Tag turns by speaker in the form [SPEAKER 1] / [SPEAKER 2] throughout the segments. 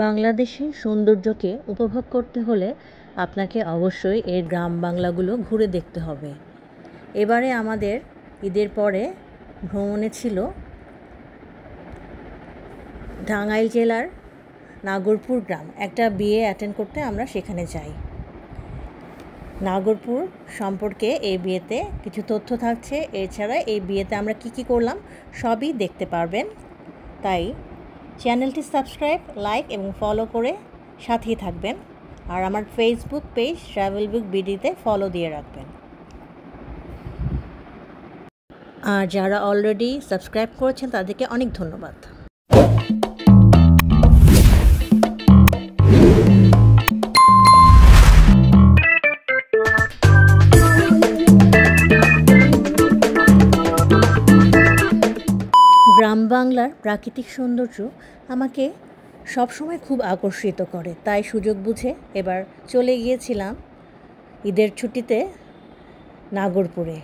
[SPEAKER 1] বাংলাদেশের সৌন্দর্যকে উপভোগ করতে হলে আপনাকে অবশ্যই এর গ্রাম বাংলাগুলো ঘুরে দেখতে হবে। এবারে আমাদের ঈদের পরে ভ্রমণে ছিল টাঙ্গাইল জেলার নাগরপুর গ্রাম। একটা বিয়ে অ্যাটেন্ড করতে আমরা সেখানে যাই। নাগরপুর সম্পর্কে এই বিয়েতে কিছু তথ্য থাকছে। এছাড়া এই বিয়েতে আমরা কি করলাম সবই দেখতে পারবেন। তাই চ্যানেলটি সাবস্ক্রাইব, লাইক এবং ফলো করে সাথেই থাকবেন। আর আমার ফেসবুক পেজ ট্রাভেল বুক বিডিতে ফলো দিয়ে রাখবেন। আর যারা অলরেডি সাবস্ক্রাইব করেছেন তাদেরকে অনেক ধন্যবাদ। গ্রাম বাংলার প্রাকৃতিক সৌন্দর্য আমাকে সবসময় খুব আকর্ষিত করে। তাই সুযোগ বুঝে এবার চলে গিয়েছিলাম ঈদের ছুটিতে নাগরপুরে।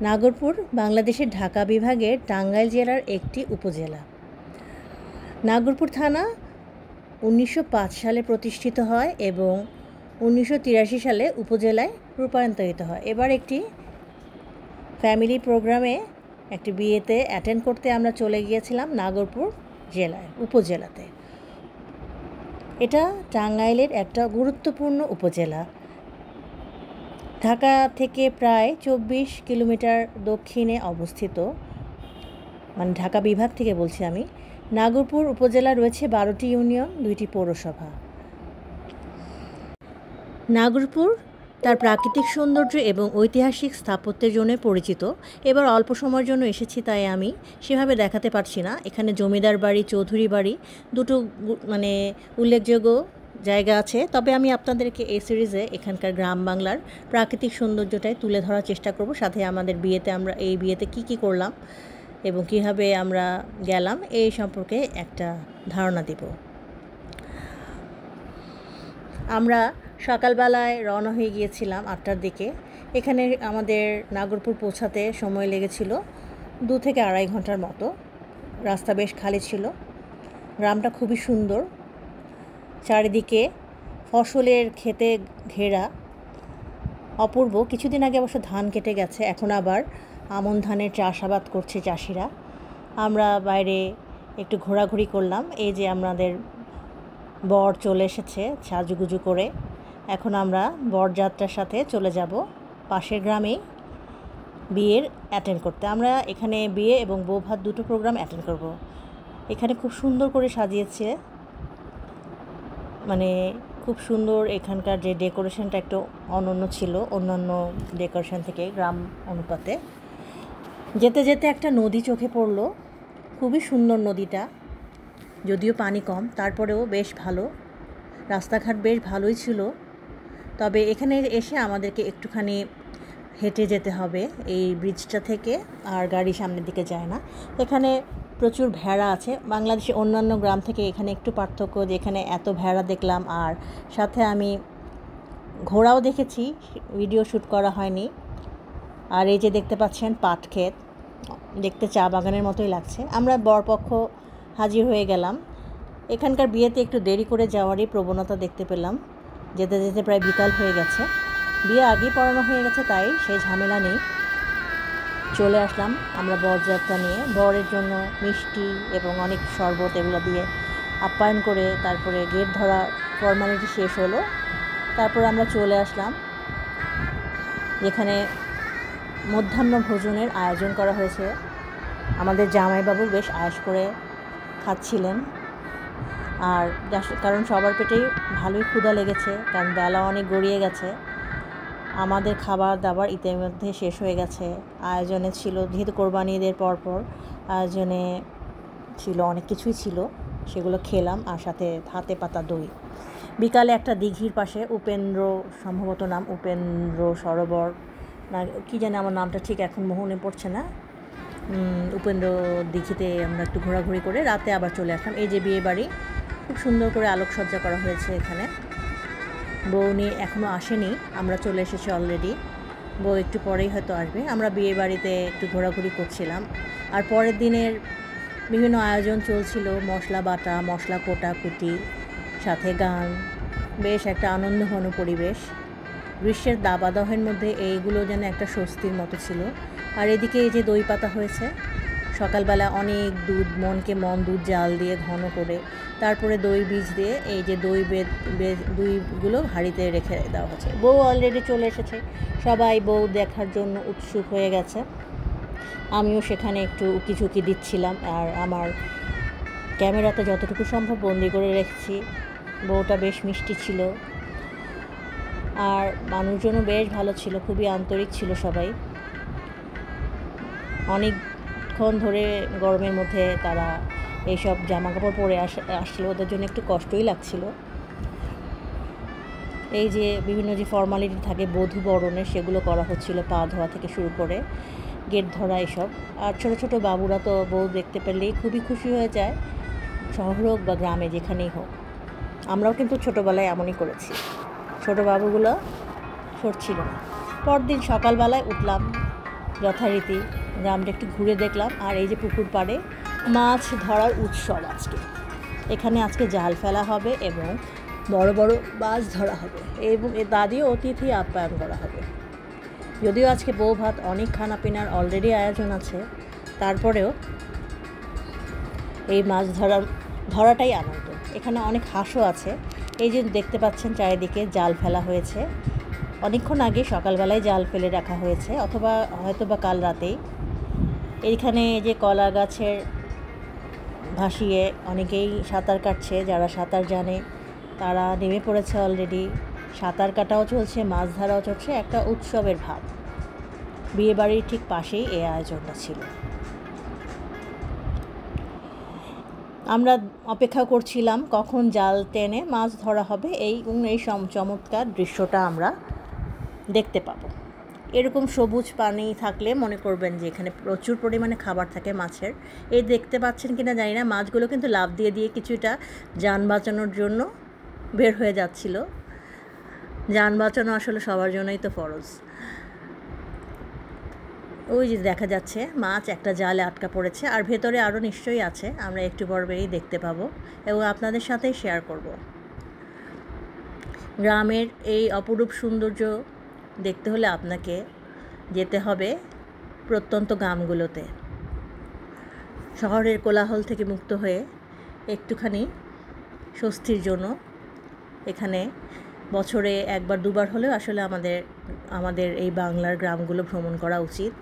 [SPEAKER 1] নাগরপুর বাংলাদেশের ঢাকা বিভাগের টাঙ্গাইল জেলার একটি উপজেলা। নাগরপুর থানা 1905 সালে প্রতিষ্ঠিত হয় এবং 1983 সালে উপজেলায় রূপান্তরিত হয়। এবার একটি ফ্যামিলি প্রোগ্রামে একটি বিয়েতে অ্যাটেন্ড করতে আমরা চলে গিয়েছিলাম নাগরপুর উপজেলাতে। এটা টাঙ্গাইলের একটা গুরুত্বপূর্ণ উপজেলা। ঢাকা থেকে প্রায় 24 কিলোমিটার দক্ষিণে অবস্থিত, মানে ঢাকা বিভাগ থেকে বলছি আমি। নাগরপুর উপজেলা রয়েছে 12টি ইউনিয়ন, 2টি পৌরসভা। নাগরপুর তার প্রাকৃতিক সৌন্দর্য এবং ঐতিহাসিক স্থাপত্যের জন্য পরিচিত। এবার অল্প সময়ের জন্য এসেছি, তাই আমি সেভাবে দেখাতে পারছি না। এখানে জমিদার বাড়ি, চৌধুরী বাড়ি দুটো উল্লেখযোগ্য জায়গা আছে। তবে আমি আপনাদেরকে এই সিরিজে এখানকার গ্রাম বাংলার প্রাকৃতিক সৌন্দর্যটাই তুলে ধরার চেষ্টা করব। সাথে আমাদের এই বিয়েতে কি করলাম এবং কীভাবে আমরা গেলাম এই সম্পর্কে একটা ধারণা দেব। আমরা সকালবেলায় রওনা হয়ে গিয়েছিলাম 8টার দিকে। এখানে আমাদের নাগরপুর পৌঁছাতে সময় লেগেছিল 2 থেকে 2.5 ঘন্টার মতো। রাস্তা বেশ খালি ছিল। গ্রামটা খুবই সুন্দর, চারিদিকে ফসলের ক্ষেতে ঘেরা, অপূর্ব। কিছুদিন আগে অবশ্য ধান কেটে গেছে, এখন আবার আমন ধানের চাষাবাদ করছে চাষিরা। আমরা বাইরে একটু ঘোরাঘুরি করলাম। এই যে আমাদের বর চলে এসেছে সাজুগুজু করে। এখন আমরা বরযাত্রার সাথে চলে যাব পাশের গ্রামে বিয়ের অ্যাটেন্ড করতে। আমরা এখানে বিয়ে এবং বৌভাত দুটো প্রোগ্রাম অ্যাটেন্ড করব। এখানে খুব সুন্দর করে সাজিয়েছে, মানে খুব সুন্দর। এখানকার যে ডেকোরেশনটা একটু অনন্য ছিল অন্যান্য ডেকোরেশন থেকে গ্রাম অনুপাতে। যেতে যেতে একটা নদী চোখে পড়লো, খুবই সুন্দর নদীটা, যদিও পানি কম, তারপরেও বেশ ভালো। রাস্তাঘাট বেশ ভালোই ছিল। তবে এখানে এসে আমাদেরকে একটুখানি হেঁটে যেতে হবে এই ব্রিজটা থেকে, আর গাড়ি সামনের দিকে যায় না। এখানে প্রচুর ভেড়া আছে। বাংলাদেশের অন্যান্য গ্রাম থেকে এখানে একটু পার্থক্য, যে এখানে এত ভেড়া দেখলাম। আর সাথে আমি ঘোড়াও দেখেছি, ভিডিও শ্যুট করা হয়নি। আর এই যে দেখতে পাচ্ছেন পাট ক্ষেত, দেখতে চা বাগানের মতোই লাগছে। আমরা বরপক্ষ হাজির হয়ে গেলাম। এখানকার বিয়েতে একটু দেরি করে যাওয়ারই প্রবণতা দেখতে পেলাম। যেতে যেতে প্রায় বিকাল হয়ে গেছে। বিয়ে আগেই পড়ানো হয়ে গেছে, তাই সেই ঝামেলা নেই। চলে আসলাম আমরা বরযাত্রা নিয়ে। বরের জন্য মিষ্টি এবং অনেক শরবত এগুলো দিয়ে আপ্যায়ন করে তারপরে গেট ধরা ফর্মালিটি শেষ হলো। তারপর আমরা চলে আসলাম যেখানে মধ্যাহ্ন ভোজনের আয়োজন করা হয়েছে। আমাদের জামাইবাবু বেশ আয়েশ করে খাচ্ছিলেন। আর কারণ সবার পেটেই ভালোই ক্ষুধা লেগেছে, কারণ বেলা অনেক গড়িয়ে গেছে। আমাদের খাবার দাবার ইতিমধ্যে শেষ হয়ে গেছে। আয়োজনে ছিল, যেহেতু কোরবানি ঈদের পরপর আয়োজনে ছিল অনেক কিছুই ছিল, সেগুলো খেলাম। আর সাথে হাতে পাতা দই। বিকালে একটা দিঘির পাশে, উপেন্দ্র সম্ভবত নাম, উপেন্দ্র সরোবর না কি জানি, আমার নামটা ঠিক এখন মনে পড়ছে না। উপেন্দ্র দিঘিতে আমরা একটু ঘোরাঘুরি করে রাতে আবার চলে আসলাম। এই যে বিয়ে বাড়ি, খুব সুন্দর করে আলোকসজ্জা করা হয়েছে এখানে। বউ নিয়ে এখনও আসেনি, আমরা চলে এসেছি অলরেডি। বউ একটু পরেই হয়তো আসবে। আমরা বিয়ে বাড়িতে একটু ঘোরাঘুরি করছিলাম। আর পরের দিনের বিভিন্ন আয়োজন চলছিল, মশলা বাটা, মশলা কোটাকুটি, সাথে গান, বেশ একটা আনন্দঘন পরিবেশ। গ্রীষ্মের দাবাদহের মধ্যে এইগুলো যেন একটা স্বস্তির মতো ছিল। আর এদিকে এই যে দই পাতা হয়েছে, সকালবেলা অনেক দুধ, মন দুধ জাল দিয়ে ঘন করে তারপরে দই বীজ দিয়ে এই যে দইগুলো হাঁড়িতে রেখে দেওয়া হচ্ছে। বউ অলরেডি চলে এসেছে, সবাই বউ দেখার জন্য উৎসুক হয়ে গেছে। আমিও সেখানে একটু উকিঝুঁকি দিচ্ছিলাম, আর আমার ক্যামেরাতে যতটুকু সম্ভব বন্দি করে রেখেছি। বউটা বেশ মিষ্টি ছিল, আর মানুষজনও বেশ ভালো ছিল, খুবই আন্তরিক ছিল সবাই। অনেকক্ষণ ধরে গরমের মধ্যে তারা এইসব জামাকাপড় পরে আসছিল, ওদের জন্য একটু কষ্টই লাগছিল। এই যে বিভিন্ন যে ফর্মালিটি থাকে বধূ বরণের, সেগুলো করা হচ্ছিল, পা ধোয়া থেকে শুরু করে গেট ধরা এসব। আর ছোটো ছোটো বাবুরা তো বউ দেখতে পেলেই খুবই খুশি হয়ে যায়, শহর হোক বা গ্রামে যেখানেই হোক। আমরাও কিন্তু ছোটোবেলায় এমনই করেছি, ছোটো বাবুগুলো সরছিল না। পরদিন সকালবেলায় উঠলাম, যথারীতি গ্রামটা একটু ঘুরে দেখলাম। আর এই যে পুকুর পাড়ে মাছ ধরার উৎসব আজকে, এখানে আজকে জাল ফেলা হবে এবং বড় বড় মাছ ধরা হবে এবং এ দাদিও অতিথি আপ্যায়ন করা হবে। যদিও আজকে বউ ভাত, অনেক খানাপিনার অলরেডি আয়োজন আছে, তারপরেও এই মাছ ধরাটাই আনন্দ। এখানে অনেক হাঁসও আছে। এই যে দেখতে পাচ্ছেন চারিদিকে জাল ফেলা হয়েছে, অনেকক্ষণ আগে সকালবেলায় জাল ফেলে রাখা হয়েছে, অথবা হয়তো বা কাল রাতেই। এইখানে যে কলা গাছের ভাসিয়ে অনেকেই সাঁতার কাটছে, যারা সাঁতার জানে তারা নেমে পড়েছে অলরেডি। সাঁতার কাটাও চলছে, মাছ ধরাও চলছে, একটা উৎসবের ভাব। বিয়েবাড়ির ঠিক পাশেই এই আয়োজনটা ছিল। আমরা অপেক্ষা করছিলাম কখন জাল টেনে মাছ ধরা হবে, এই চমৎকার দৃশ্যটা আমরা দেখতে পাবো। এরকম সবুজ পানি থাকলে মনে করবেন যে এখানে প্রচুর পরিমাণে খাবার থাকে মাছের। এই দেখতে পাচ্ছেন কিনা জানি না, মাছগুলো কিন্তু লাফ দিয়ে দিয়ে কিছুটা যান বাঁচানোর জন্য বের হয়ে যাচ্ছিল। যান বাঁচানো আসলে সবার জন্যই তো ফরজ। ওই যে দেখা যাচ্ছে মাছ একটা জালে আটকা পড়েছে, আর ভেতরে আরও নিশ্চয়ই আছে, আমরা একটু পরেই দেখতে পাবো এবং আপনাদের সাথেই শেয়ার করব। গ্রামের এই অপরূপ সৌন্দর্য দেখতে হলে আপনাকে যেতে হবে প্রত্যন্ত গ্রামগুলোতে, শহরের কোলাহল থেকে মুক্ত হয়ে একটুখানি স্বস্তির জন্য এখানে বছরে একবার দুবার হলেও আসলে আমাদের এই বাংলার গ্রামগুলো ভ্রমণ করা উচিত।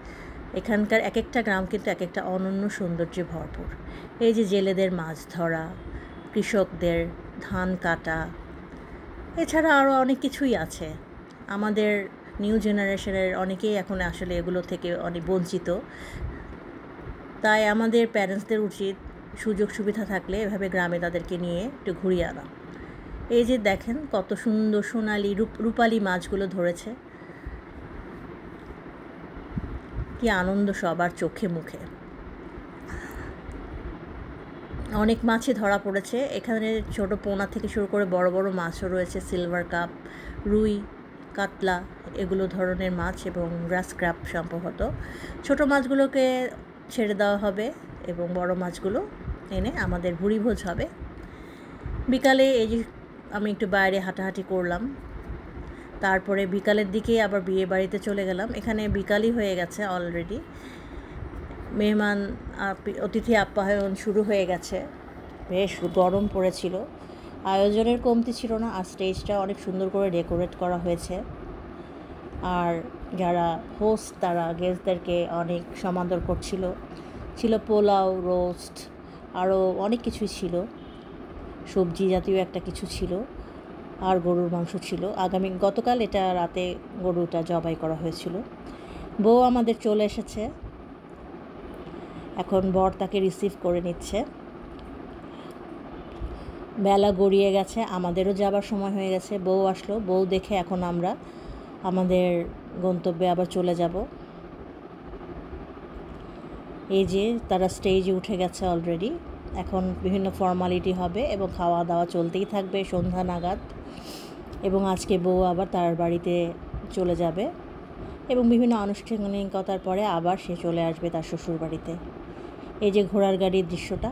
[SPEAKER 1] এখানকার এক একটা গ্রাম কিন্তু এক একটা অনন্য সৌন্দর্যে ভরপুর। এই যে জেলেদের মাছ ধরা, কৃষকদের ধান কাটা, এছাড়া আরও অনেক কিছুই আছে। আমাদের নিউ জেনারেশনের অনেকেই এখন আসলে এগুলো থেকে অনেক বঞ্চিত, তাই আমাদের প্যারেন্টসদের উচিত সুযোগ সুবিধা থাকলে এভাবে গ্রামে তাদেরকে নিয়ে একটু ঘুরিয়ে আনা। এই যে দেখেন কত সুন্দর সোনালি রূপালি মাছগুলো ধরেছে, কি আনন্দ সবার চোখে মুখে। অনেক মাছই ধরা পড়েছে এখানে, ছোট পোনা থেকে শুরু করে বড় বড় মাছও রয়েছে, সিলভার কাপ, রুই, কাতলা, এগুলো ধরনের মাছ এবং গ্রাস ক্র্যাব সম্ভবত। ছোট মাছগুলোকে ছেড়ে দেওয়া হবে এবং বড় মাছগুলো এনে আমাদের ভুরিভোজ হবে। বিকালে এই যে আমি একটু বাইরে হাঁটাহাঁটি করলাম, তারপরে বিকালের দিকে আবার বিয়ে বাড়িতে চলে গেলাম। এখানে বিকালই হয়ে গেছে অলরেডি, অতিথি আপ্যায়ন শুরু হয়ে গেছে। বেশ গরম পড়েছিল, আয়োজনের কমতি ছিল না, আর স্টেজটা অনেক সুন্দর করে ডেকোরেট করা হয়েছে। আর যারা হোস্ট তারা গেস্টদেরকে অনেক সমাদর করছিল। ছিল পোলাও, রোস্ট, আরও অনেক কিছুই ছিল, সবজি জাতীয় একটা কিছু ছিল, আর গরুর মাংস ছিল। গতকাল এটা রাতে গরুটা জবাই করা হয়েছিল। বউ আমাদের চলে এসেছে, এখন বর তাকে রিসিভ করে নিচ্ছে। বেলা গড়িয়ে গেছে, আমাদেরও যাবার সময় হয়ে গেছে। বউ আসলো, বউ দেখে এখন আমরা আমাদের গন্তব্যে আবার চলে যাব। এই যে তারা স্টেজে উঠে গেছে অলরেডি, এখন বিভিন্ন ফর্মালিটি হবে এবং খাওয়া দাওয়া চলতেই থাকবে সন্ধ্যা নাগাদ। এবং আজকে বউ আবার তার বাড়িতে চলে যাবে এবং বিভিন্ন আনুষ্ঠানিকতার পরে আবার সে চলে আসবে তার শ্বশুর বাড়িতে। এই যে ঘোড়ার গাড়ির দৃশ্যটা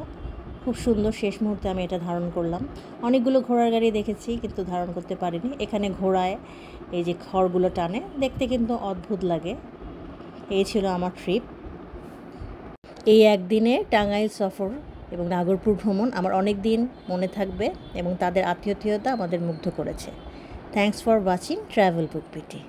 [SPEAKER 1] খুব সুন্দর, শেষ মুহূর্তে আমি এটা ধারণ করলাম। অনেকগুলো ঘোড়ার গাড়ি দেখেছি কিন্তু ধারণ করতে পারিনি। এখানে ঘোড়ায় এই যে খড়গুলো টানে, দেখতে কিন্তু অদ্ভুত লাগে। এই ছিল আমার ট্রিপ। এই একদিনে টাঙ্গাইল সফর এবং নাগরপুর ভ্রমণ আমার অনেক দিন মনে থাকবে এবং তাদের আতিথেয়তা আমাদের মুগ্ধ করেছে। থ্যাঙ্কস ফর ওয়াচিং ট্রাভেল বুক বিটি।